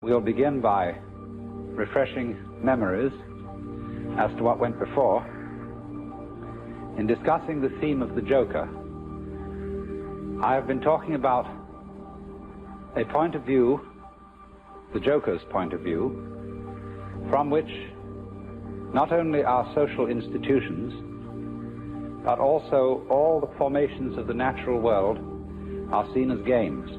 We'll begin by refreshing memories as to what went before. In discussing the theme of the Joker, I have been talking about a point of view, the Joker's point of view, from which not only our social institutions, but also all the formations of the natural world are seen as games.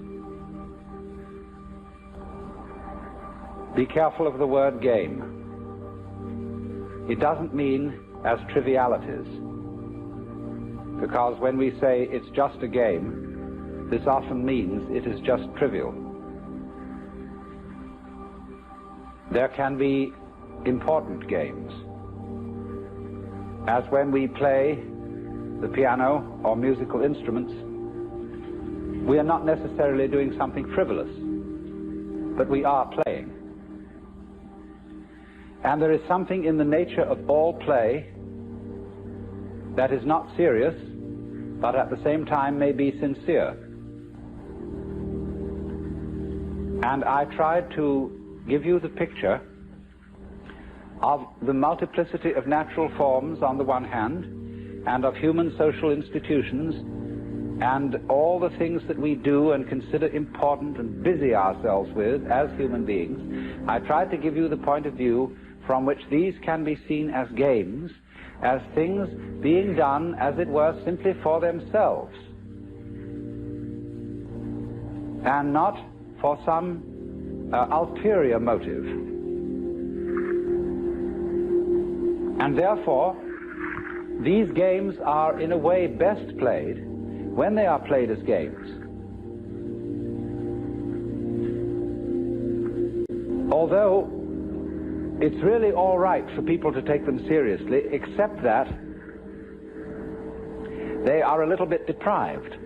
Be careful of the word game. It doesn't mean as trivialities, because when we say it's just a game, this often means it is just trivial. There can be important games, as when we play the piano or musical instruments. We are not necessarily doing something frivolous, but we are playing. And there is something in the nature of all play that is not serious, but at the same time may be sincere. And I tried to give you the picture of the multiplicity of natural forms on the one hand, and of human social institutions, and all the things that we do and consider important and busy ourselves with as human beings. I tried to give you the point of view from which these can be seen as games, as things being done, as it were, simply for themselves, and not for some ulterior motive. And therefore, these games are in a way best played when they are played as games. Although it's really all right for people to take them seriously, except that they are a little bit deprived.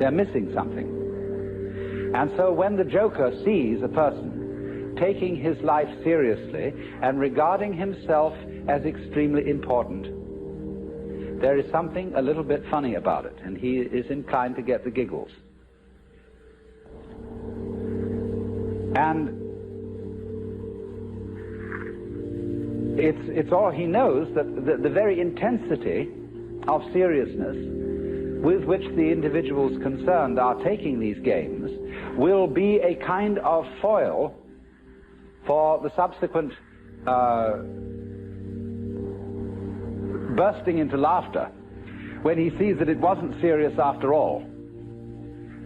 They're missing something. And so when the Joker sees a person taking his life seriously and regarding himself as extremely important, there is something a little bit funny about it, and he is inclined to get the giggles. And it's all he knows, that the very intensity of seriousness with which the individuals concerned are taking these games will be a kind of foil for the subsequent bursting into laughter when he sees that it wasn't serious after all.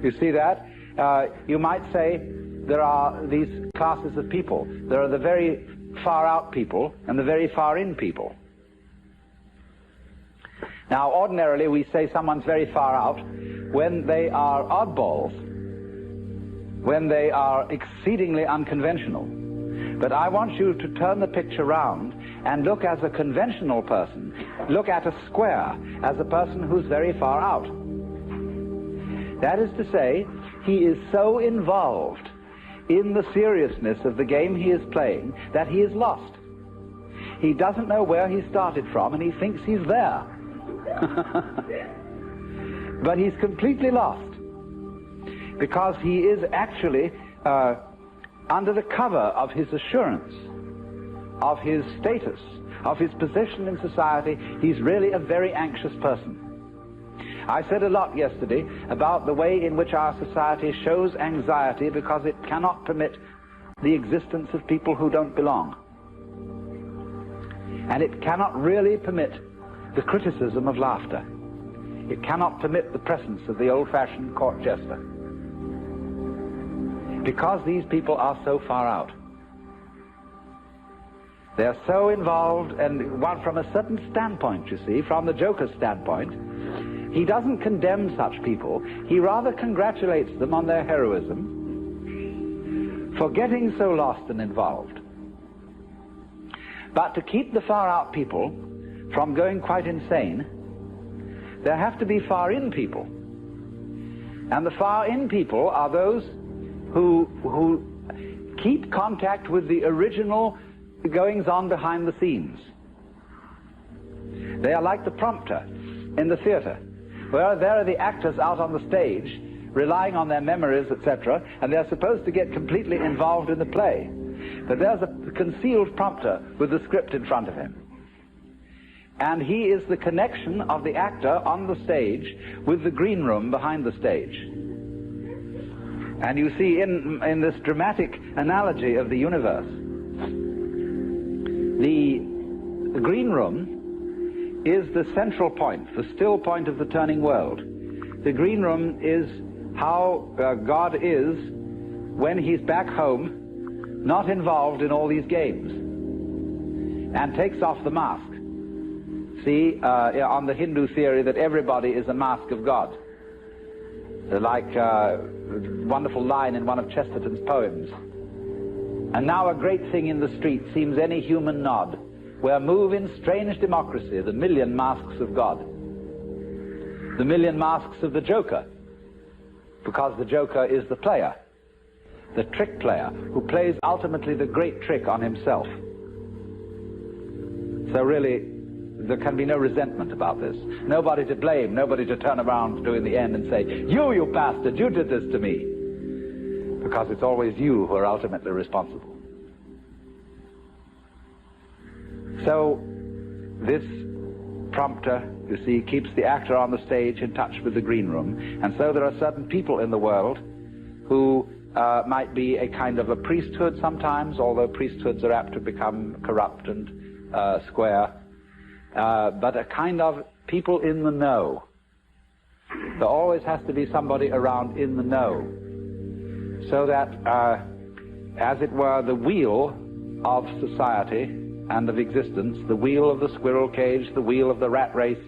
You see that? You might say there are these classes of people. There are the very far out people and the very far in people. Now, ordinarily we say someone's very far out when they are oddballs, when they are exceedingly unconventional. But I want you to turn the picture round and look as a conventional person, look at a square as a person who's very far out. That is to say, he is so involved in the seriousness of the game he is playing that he is lost. He doesn't know where he started from, and he thinks he's there. But he's completely lost, because he is actually under the cover of his assurance, of his status, of his position in society. He's really a very anxious person. I said a lot yesterday about the way in which our society shows anxiety because it cannot permit the existence of people who don't belong. And it cannot really permit the criticism of laughter. It cannot permit the presence of the old-fashioned court jester, because these people are so far out. They're so involved, and one from a certain standpoint, you see, from the Joker's standpoint, he doesn't condemn such people. He rather congratulates them on their heroism for getting so lost and involved. But to keep the far out people from going quite insane, there have to be far in people. And the far in people are those who keep contact with the original goings on behind the scenes. They are like the prompter in the theater, where there are the actors out on the stage relying on their memories, etc., and they're supposed to get completely involved in the play. But there's a concealed prompter with the script in front of him. And he is the connection of the actor on the stage with the green room behind the stage. And you see in this dramatic analogy of the universe, the green room is the central point, the still point of the turning world. The green room is how God is when he's back home, not involved in all these games, and takes off the mask. See, on the Hindu theory that everybody is a mask of God. Like a wonderful line in one of Chesterton's poems. And now a great thing in the street seems any human nod, where move in strange democracy the million masks of God. The million masks of the Joker, because the Joker is the player, the trick player, who plays ultimately the great trick on himself. So really, there can be no resentment about this. Nobody to blame, nobody to turn around to in the end and say, you bastard, you did this to me. Because it's always you who are ultimately responsible. So, this prompter, you see, keeps the actor on the stage in touch with the green room. And so there are certain people in the world who might be a kind of a priesthood sometimes, although priesthoods are apt to become corrupt and square. But a kind of people in the know. There always has to be somebody around in the know, so that, as it were, the wheel of society and of existence, the wheel of the squirrel cage, the wheel of the rat race,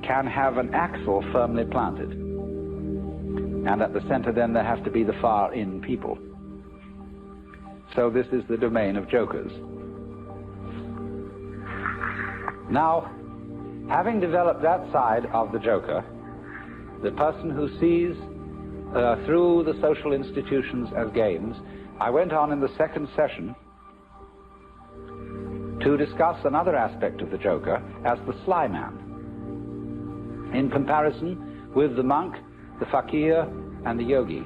can have an axle firmly planted. And at the center then there have to be the far-in people. So this is the domain of jokers. Now, having developed that side of the joker, the person who sees through the social institutions as games, I went on in the second session to discuss another aspect of the joker as the sly man, in comparison with the monk, the fakir, and the yogi,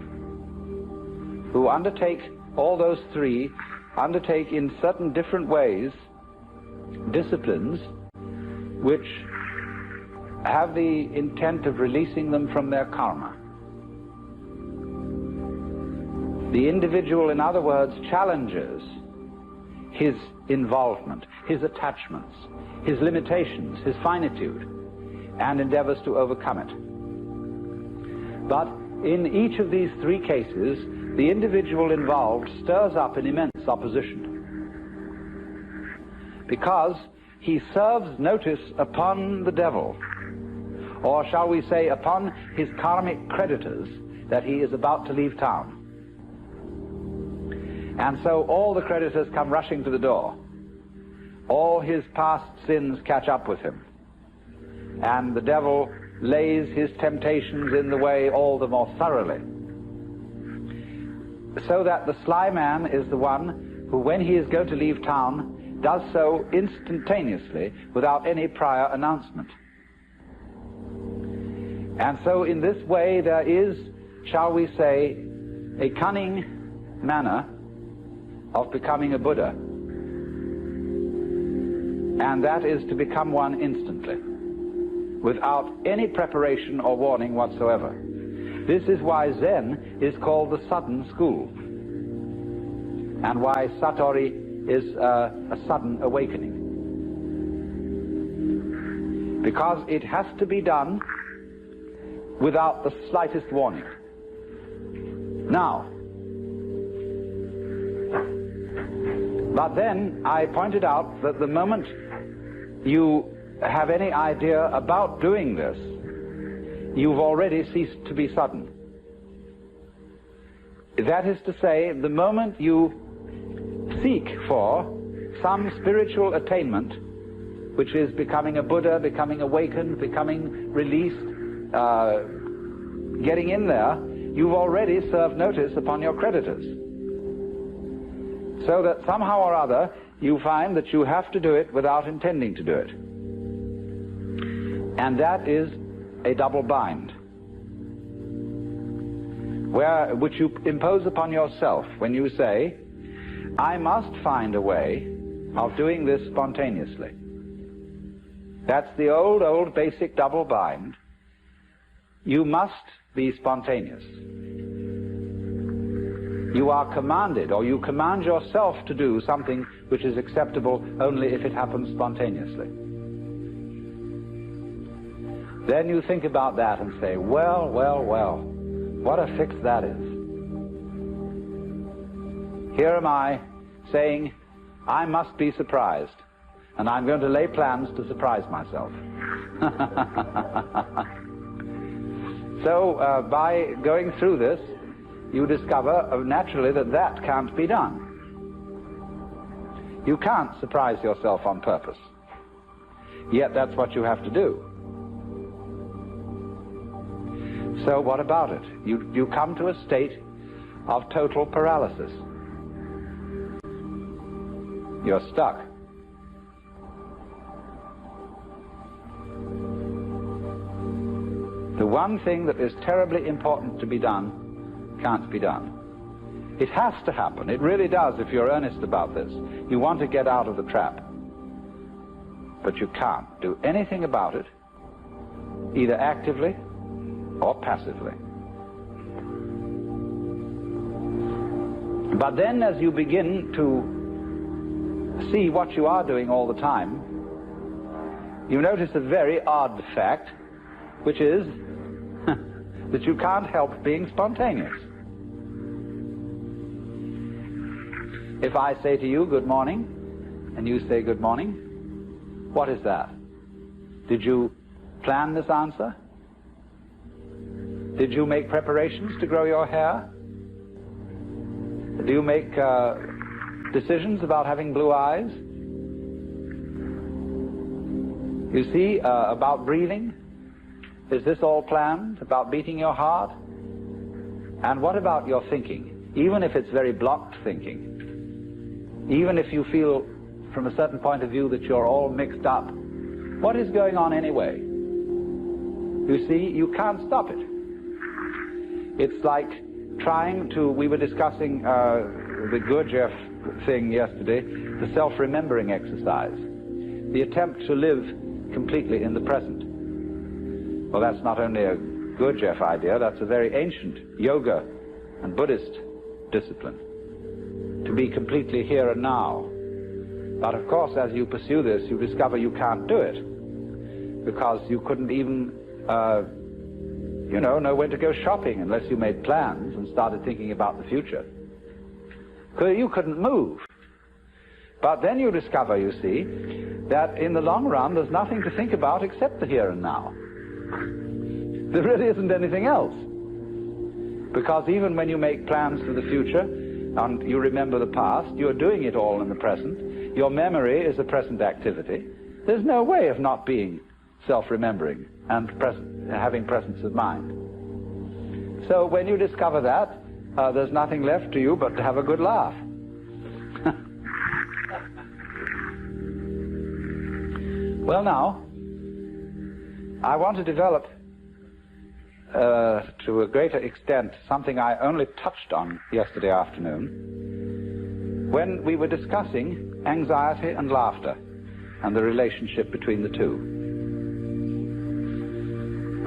who undertake, all those three, undertake in certain different ways disciplines which have the intent of releasing them from their karma. The individual, in other words, challenges his involvement, his attachments, his limitations, his finitude, and endeavors to overcome it. But in each of these three cases, the individual involved stirs up an immense opposition, because he serves notice upon the devil, or shall we say upon his karmic creditors, that he is about to leave town. And so all the creditors come rushing to the door. All his past sins catch up with him. And the devil lays his temptations in the way all the more thoroughly. So that the sly man is the one who, when he is going to leave town, does so instantaneously without any prior announcement. And so in this way there is, shall we say, a cunning manner of becoming a Buddha, and that is to become one instantly, without any preparation or warning whatsoever. This is why Zen is called the sudden school, and why Satori is a sudden awakening, because it has to be done without the slightest warning. Now, but then I pointed out that the moment you have any idea about doing this, you've already ceased to be sudden. That is to say, the moment you seek for some spiritual attainment, which is becoming a Buddha, becoming awakened, becoming released, getting in there, you've already served notice upon your creditors. So that somehow or other you find that you have to do it without intending to do it. And that is a double bind. which you impose upon yourself when you say, I must find a way of doing this spontaneously. That's the old basic double bind. You must be spontaneous. You are commanded, or you command yourself to do something which is acceptable only if it happens spontaneously. Then you think about that and say, well, what a fix that is. Here am I saying, I must be surprised, and I'm going to lay plans to surprise myself. So by going through this, you discover naturally that can't be done. You can't surprise yourself on purpose. Yet that's what you have to do. So what about it? You come to a state of total paralysis. You're stuck. The one thing that is terribly important to be done can't be done. It has to happen. It really does if you're earnest about this. You want to get out of the trap. But you can't do anything about it, either actively or passively. But then as you begin to see what you are doing all the time, you notice a very odd fact, which is that you can't help being spontaneous. If I say to you, good morning, and you say good morning, what is that? Did you plan this answer? Did you make preparations to grow your hair? Do you make decisions about having blue eyes? You see, about breathing? Is this all planned? About beating your heart? And what about your thinking? Even if it's very blocked thinking, even if you feel from a certain point of view that you're all mixed up, what is going on anyway? You see, you can't stop it. It's like trying to, we were discussing the Gurdjieff thing yesterday, the self-remembering exercise, the attempt to live completely in the present. Well, that's not only a Gurdjieff idea, that's a very ancient yoga and Buddhist discipline, to be completely here and now. But of course, as you pursue this, you discover you can't do it, because you couldn't even know when to go shopping unless you made plans and started thinking about the future. You couldn't move. But then you discover, you see, that in the long run there's nothing to think about except the here and now. There really isn't anything else. Because even when you make plans for the future and you remember the past, you're doing it all in the present. Your memory is a present activity. There's no way of not being self-remembering and having presence of mind. So when you discover that, there's nothing left to you but to have a good laugh. Well, now, I want to develop to a greater extent something I only touched on yesterday afternoon when we were discussing anxiety and laughter and the relationship between the two.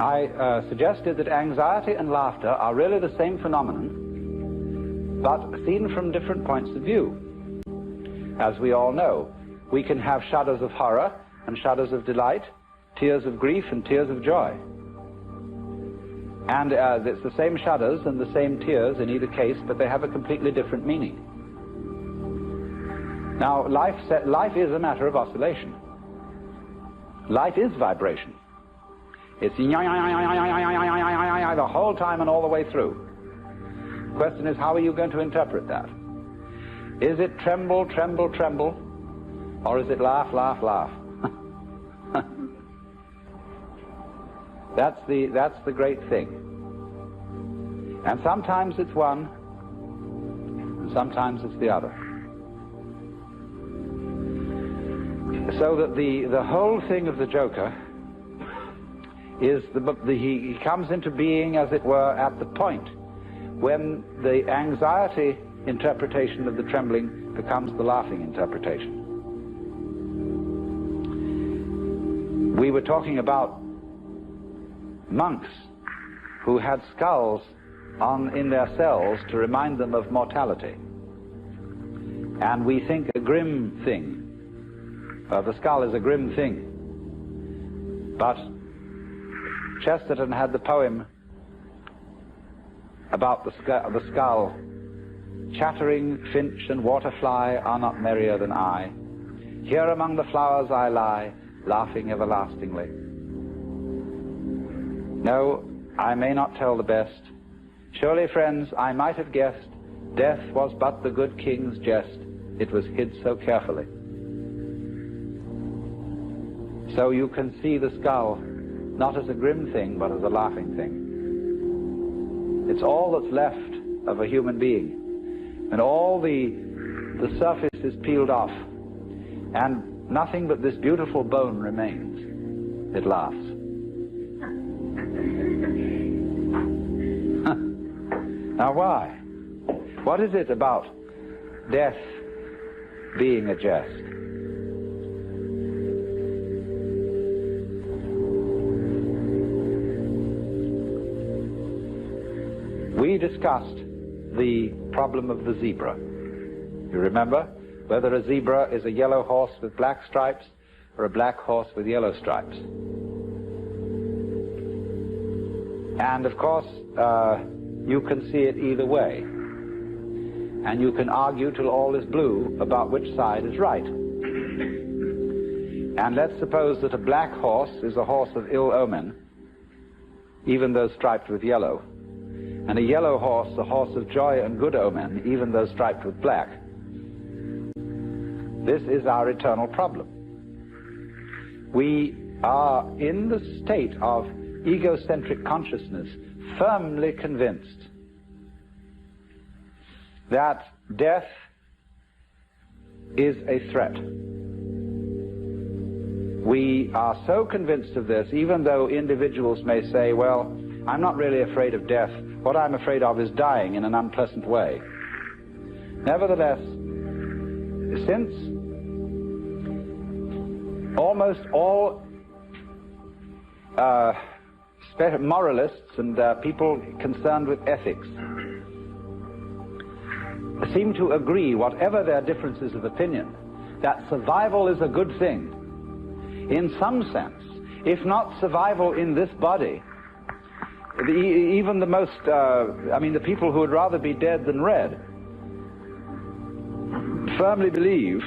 I suggested that anxiety and laughter are really the same phenomenon, but seen from different points of view. As we all know, we can have shudders of horror and shudders of delight, tears of grief and tears of joy. And it's the same shudders and the same tears in either case, but they have a completely different meaning. Now, life is a matter of oscillation. Life is vibration. It's the whole time and all the way through. The question is, how are you going to interpret that? Is it tremble, tremble, tremble, or is it laugh, laugh, laugh? That's the great thing. And sometimes it's one, and sometimes it's the other. So that the whole thing of the Joker is he comes into being, as it were, at the point when the anxiety interpretation of the trembling becomes the laughing interpretation. We were talking about monks who had skulls in their cells to remind them of mortality. And we think a grim thing. The skull is a grim thing. But Chesterton had the poem about the skull. Chattering finch and waterfly are not merrier than I. Here among the flowers I lie, laughing everlastingly. No, I may not tell the best. Surely, friends, I might have guessed death was but the good king's jest. It was hid so carefully. So you can see the skull not as a grim thing, but as a laughing thing. It's all that's left of a human being. And all the surface is peeled off, and nothing but this beautiful bone remains. It laughs. Now why? What is it about death being a jest? We discussed the problem of the zebra. You remember whether a zebra is a yellow horse with black stripes or a black horse with yellow stripes. And of course, you can see it either way. And you can argue till all is blue about which side is right. And let's suppose that a black horse is a horse of ill omen, even though striped with yellow. And a yellow horse, a horse of joy and good omen, even though striped with black. This is our eternal problem. We are in the state of egocentric consciousness, firmly convinced that death is a threat. We are so convinced of this, even though individuals may say, well, I'm not really afraid of death. What I'm afraid of is dying in an unpleasant way. Nevertheless, since almost all moralists and people concerned with ethics seem to agree, whatever their differences of opinion, that survival is a good thing, in some sense, if not survival in this body, even the most, the people who would rather be dead than red, firmly believe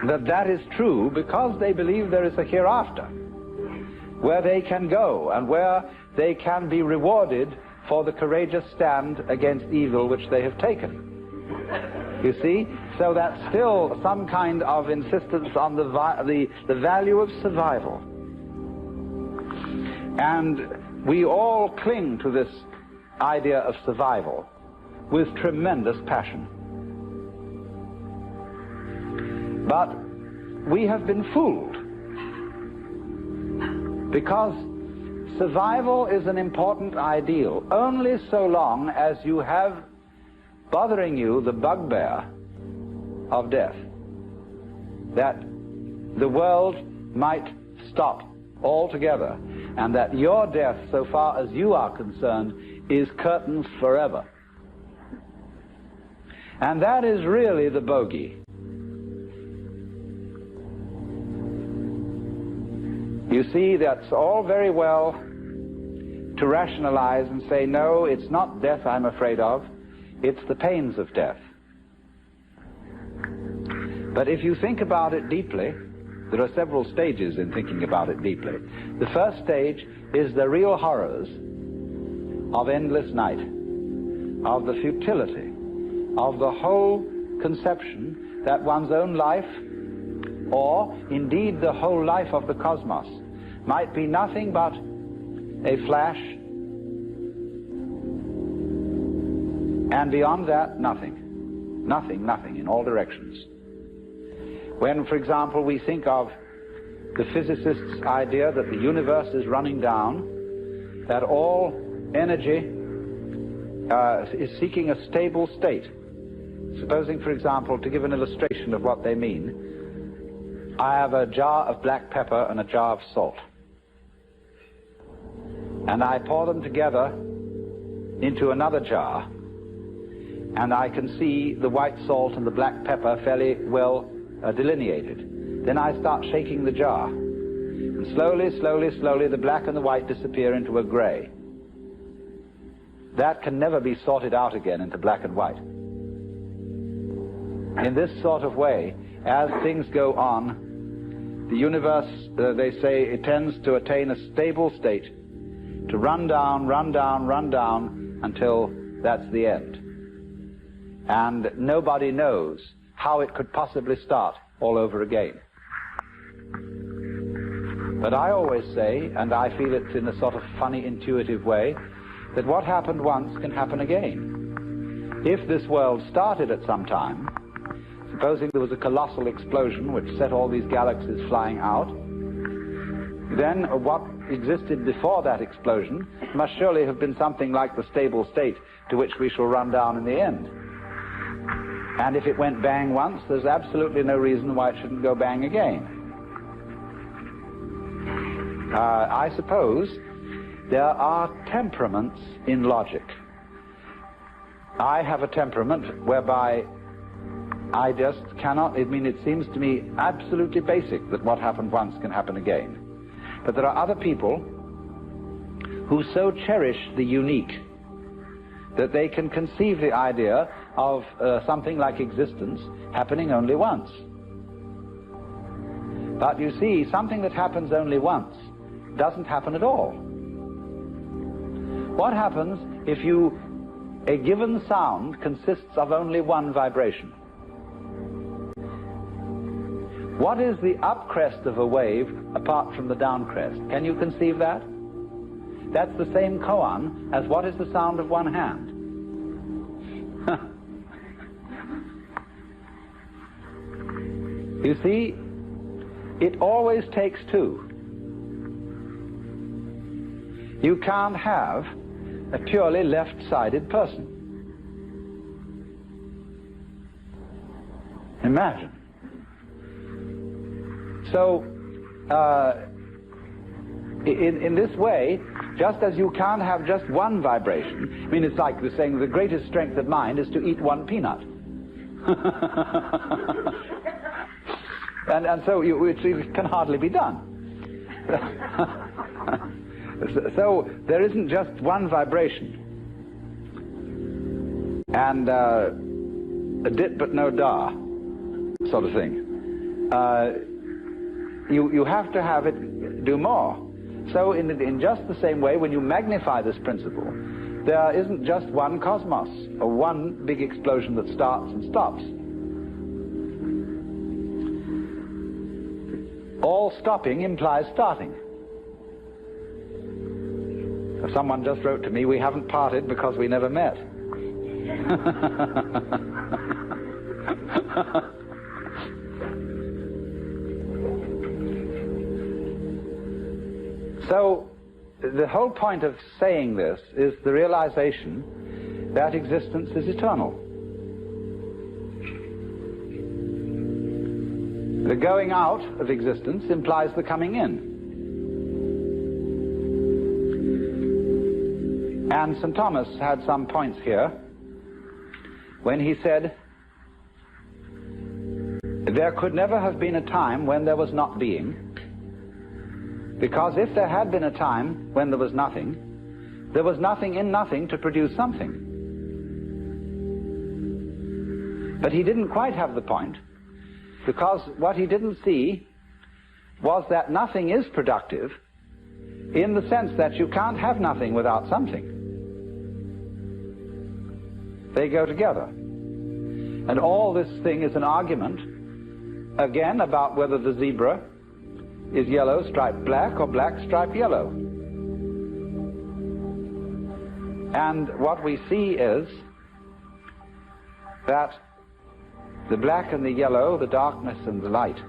that that is true because they believe there is a hereafter where they can go and where they can be rewarded for the courageous stand against evil which they have taken. You see? So that's still some kind of insistence on the value of survival. And we all cling to this idea of survival with tremendous passion. But we have been fooled, because survival is an important ideal only so long as you have bothering you the bugbear of death, that the world might stop altogether, and that your death, so far as you are concerned, is curtains forever. And that is really the bogey. You see, that's all very well to rationalize and say, no, it's not death I'm afraid of, it's the pains of death. But if you think about it deeply, there are several stages in thinking about it deeply. The first stage is the real horrors of endless night, of the futility, of the whole conception that one's own life, or indeed the whole life of the cosmos, might be nothing but a flash, and beyond that, nothing. Nothing, nothing, in all directions. When, for example, we think of the physicist's idea that the universe is running down, that all energy is seeking a stable state. Supposing, for example, to give an illustration of what they mean, I have a jar of black pepper and a jar of salt. And I pour them together into another jar, and I can see the white salt and the black pepper fairly well delineated. Then I start shaking the jar, and slowly, slowly, slowly the black and the white disappear into a gray. That can never be sorted out again into black and white. In this sort of way, as things go on, the universe, they say, it tends to attain a stable state, to run down, run down, run down, until that's the end. And nobody knows how it could possibly start all over again. But I always say, and I feel it in a sort of funny, intuitive way, that what happened once can happen again. If this world started at some time, supposing there was a colossal explosion which set all these galaxies flying out, then what existed before that explosion must surely have been something like the stable state to which we shall run down in the end. And if it went bang once, there's absolutely no reason why it shouldn't go bang again. I suppose there are temperaments in logic. I have a temperament whereby I just cannot, it seems to me absolutely basic that what happened once can happen again. But there are other people who so cherish the unique that they can conceive the idea of something like existence happening only once. But you see, something that happens only once doesn't happen at all. What happens if a given sound consists of only one vibration? What is the up crest of a wave apart from the down crest? Can you conceive that? That's the same koan as what is the sound of one hand. You see, it always takes two. You can't have a purely left-sided person. Imagine. So, in this way, just as you can't have just one vibration, I mean, it's like the saying, the greatest strength of mind is to eat one peanut. and so it can hardly be done. So there isn't just one vibration. And a dit but no da sort of thing. You have to have it do more. So in just the same way, when you magnify this principle, there isn't just one cosmos, or one big explosion that starts and stops. All stopping implies starting. Someone just wrote to me, we haven't parted because we never met. So, the whole point of saying this is the realization that existence is eternal. The going out of existence implies the coming in. And St. Thomas had some points here when he said, there could never have been a time when there was not being, because if there had been a time when there was nothing in nothing to produce something. But he didn't quite have the point, because what he didn't see was that nothing is productive in the sense that you can't have nothing without something. They go together. And all this thing is an argument, again, about whether the zebra is yellow striped black or black striped yellow. And what we see is that the black and the yellow, the darkness and the light,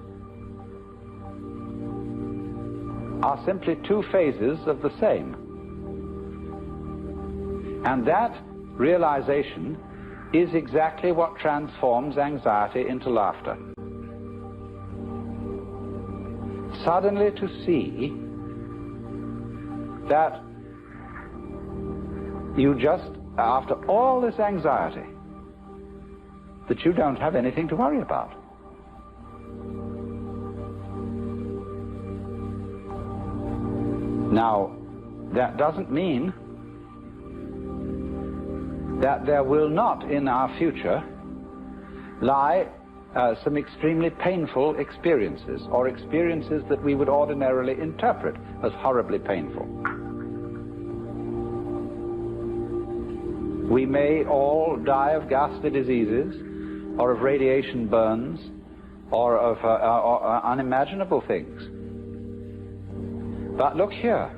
are simply two phases of the same. And that realization is exactly what transforms anxiety into laughter. Suddenly to see that you just, after all this anxiety, that you don't have anything to worry about. Now, that doesn't mean that there will not in our future lie some extremely painful experiences, or experiences that we would ordinarily interpret as horribly painful. We may all die of ghastly diseases, or of radiation burns, or of unimaginable things. But look here.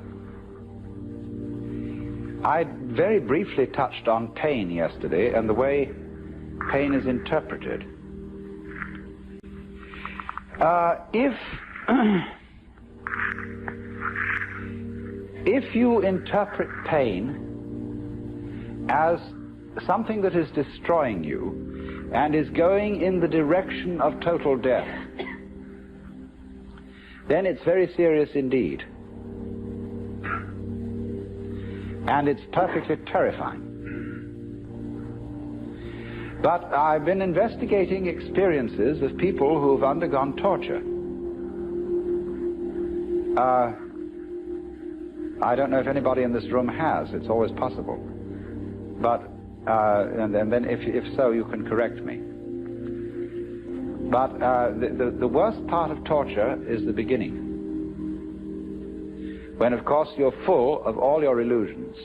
I very briefly touched on pain yesterday and the way pain is interpreted. If you interpret pain as something that is destroying you and is going in the direction of total death, then it's very serious indeed. And it's perfectly terrifying. But I've been investigating experiences of people who have undergone torture. I don't know if anybody in this room has. It's always possible. But, and then if so, you can correct me. But the worst part of torture is the beginning. When, of course, you're full of all your illusions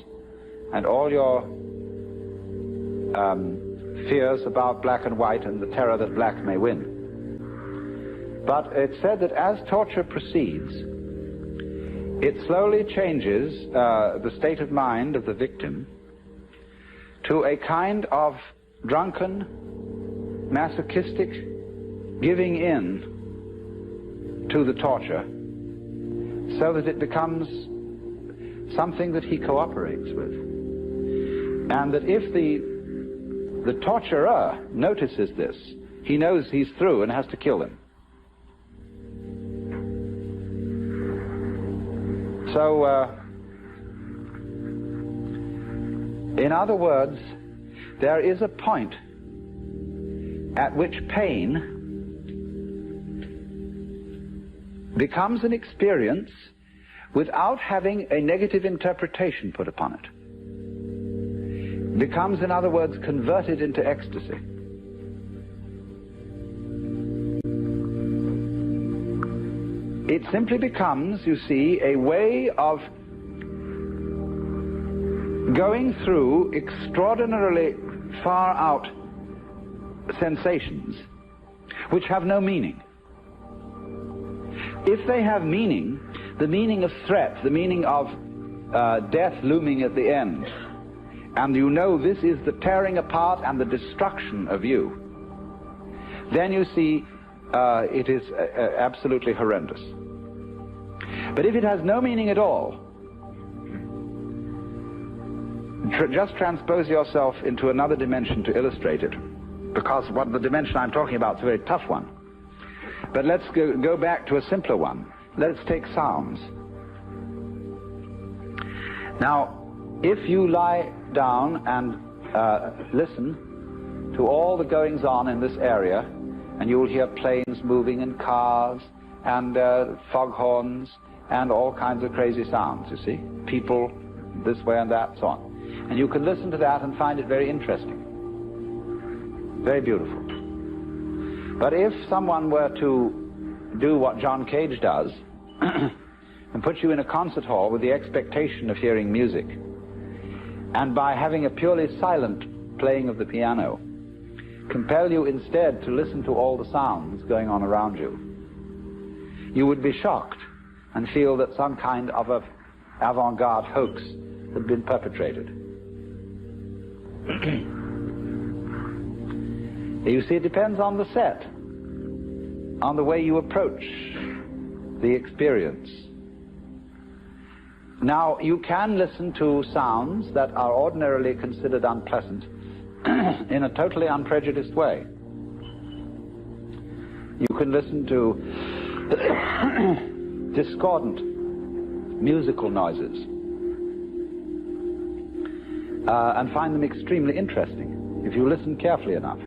and all your fears about black and white and the terror that black may win. But it's said that as torture proceeds, it slowly changes the state of mind of the victim to a kind of drunken, masochistic giving in to the torture, so that it becomes something that he cooperates with. And that if the torturer notices this, he knows he's through and has to kill him. So, in other words, there is a point at which pain becomes an experience without having a negative interpretation put upon it. Becomes, in other words, converted into ecstasy. It simply becomes, you see, a way of going through extraordinarily far out sensations which have no meaning. If they have meaning, the meaning of threat, the meaning of death looming at the end, and you know this is the tearing apart and the destruction of you, then you see it is absolutely horrendous. But if it has no meaning at all, just transpose yourself into another dimension to illustrate it, because what the dimension I'm talking about is a very tough one. But let's go back to a simpler one. Let's take sounds. Now, if you lie down and listen to all the goings-on in this area, and you'll hear planes moving and cars and foghorns and all kinds of crazy sounds, you see, people this way and that, so on. And you can listen to that and find it very interesting, very beautiful. But if someone were to do what John Cage does and put you in a concert hall with the expectation of hearing music, and by having a purely silent playing of the piano, compel you instead to listen to all the sounds going on around you, you would be shocked and feel that some kind of an avant-garde hoax had been perpetrated. You see, it depends on the set, on the way you approach the experience. Now, you can listen to sounds that are ordinarily considered unpleasant in a totally unprejudiced way. You can listen to discordant musical noises and find them extremely interesting if you listen carefully enough.